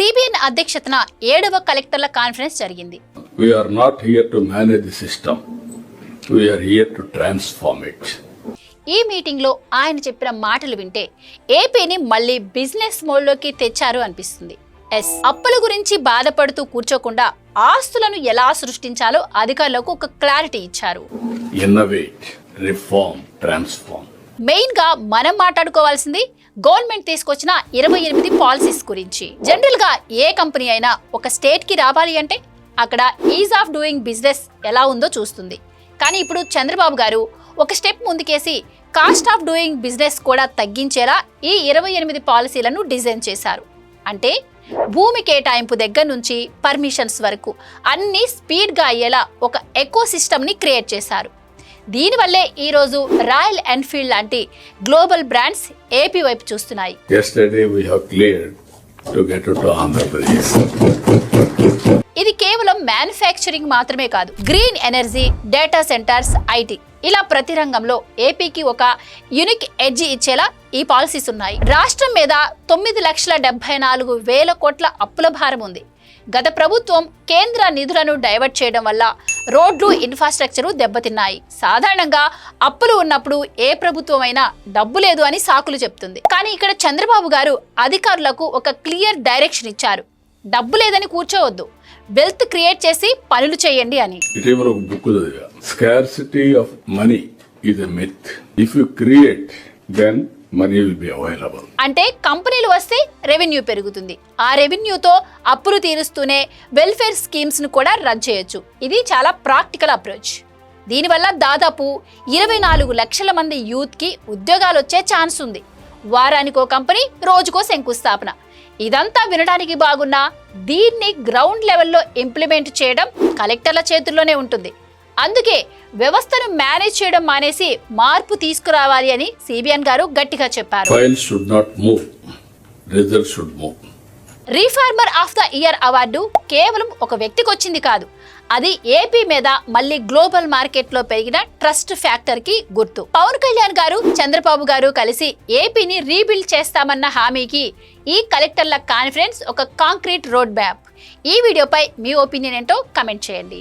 CBN అధ్యక్షతన 7వ కలెక్టర్ల కాన్ఫరెన్స్ జరిగింది. We are not here to manage the system. We are here to transform it. ఈ meeting లో ఆయన చెప్పిన మాటలు వింటే ఏపీని మళ్ళీ బిజినెస్ మోడ్లోకి తెచ్చారు అనిపిస్తుంది. అప్పుల గురించి బాధపడుతూ కూర్చోకుండా ఆస్తులను ఎలా సృష్టించాలో అధికారులకు ఒక క్లారిటీ ఇచ్చారు. Innovate, reform, transform. మెయిన్ గా మనం మాట్లాడుకోవాల్సింది గవర్నమెంట్ తీసుకొచ్చిన 28 పాలసీస్ గురించి. జనరల్ గా ఏ కంపెనీ అయినా ఒక స్టేట్ కి రావాలి అంటే అక్కడ ఈజ్ ఆఫ్ డూయింగ్ బిజినెస్ ఎలా ఉందో చూస్తుంది. కానీ ఇప్పుడు చంద్రబాబు గారు ఒక స్టెప్ ముందుకేసి కాస్ట్ ఆఫ్ డూయింగ్ బిజినెస్ కూడా తగ్గించేలా ఈ 28 పాలసీలను డిజైన్ చేశారు. అంటే భూమి కేటాయింపు దగ్గర నుంచి పర్మిషన్స్ వరకు అన్ని స్పీడ్గా అయ్యేలా ఒక ఎకో సిస్టమ్ని క్రియేట్ చేశారు. దీనివల్లే ఈరోజు రాయల్ ఎన్ఫీల్డ్ లాంటి గ్లోబల్ బ్రాండ్స్ ఏపీ వైపు చూస్తున్నాయి. Yesterday we have cleared to get to Andhra Pradesh. ఇది కేవలం మ్యానుఫ్యాక్చరింగ్ మాత్రమే కాదు, green energy, data centres, IT ఇలా ప్రతి రంగంలో ఏపీకి ఒక యూనిక్ ఎడ్జ్ ఇచ్చేలా ఈ పాలసీస్ ఉన్నాయి. రాష్ట్రం మీద 9,74,000 కోట్ల అప్పుల భారం ఉంది. గత ప్రభుత్వం కేంద్ర నిధులను డైవర్ట్ చేయడం వల్ల రోడ్లు, ఇన్ఫ్రాస్ట్రక్చరు దెబ్బతిన్నాయి. సాధారణంగా అప్పులు ఉన్నప్పుడు ఏ ప్రభుత్వం అయినా డబ్బు లేదు అని సాకులు చెప్తుంది. కానీ ఇక్కడ చంద్రబాబు గారు అధికారులకు ఒక క్లియర్ డైరెక్షన్ ఇచ్చారు. డబ్బు లేదని కూర్చోవద్దు, వెల్త్ క్రియేట్ చేసి పనులు చేయండి అని. ఇటీవల ఒక బుక్ చదివా. Scarcity of money is a myth. If you create, then money will be available. అంటే కంపెనీలు వస్తే రెవెన్యూ పెరుగుతుంది. ఆ రెవెన్యూతో అప్పులు తీరుస్తూనే వెల్ఫేర్ స్కీమ్స్ ను కూడా రన్ చేయొచ్చు. ఇది చాలా ప్రాక్టికల్ అప్రోచ్. దీనివల్ల దాదాపు 24 లక్షల మంది యూత్ కి ఉద్యోగాలు వచ్చే ఛాన్స్ ఉంది. వారానికో కంపెనీ, రోజుకో శంకుస్థాపన. ఇదంతా వినడానికి బాగున్నా దీన్ని గ్రౌండ్ లెవెల్లో ఇంప్లిమెంట్ చేయడం కలెక్టర్ల చేతుల్లోనే ఉంటుంది. అందుకే వ్యవస్థను మేనేజ్ చేయడం మానేసి మార్పు తీసుకురావాలి అని సిబిఎన్ గారు గట్టిగా చెప్పారు. Files should not move. Results should move. Reformer of the year award కేవలం ఒక వ్యక్తికి వచ్చింది కాదు, అది ఏపీ మీద మళ్ళీ గ్లోబల్ మార్కెట్ లో పెరిగిన ట్రస్ట్ ఫ్యాక్టర్ కి గుర్తు. పవన్ కళ్యాణ్ గారు, చంద్రబాబు గారు కలిసి ఏపీని రీబిల్డ్ చేస్తామన్న హామీకి ఈ కలెక్టర్ల కాన్ఫరెన్స్ ఒక కాంక్రీట్ రోడ్ మ్యాప్. ఈ వీడియోపై మీ ఒపీనియన్ ఏంటో కమెంట్ చేయండి.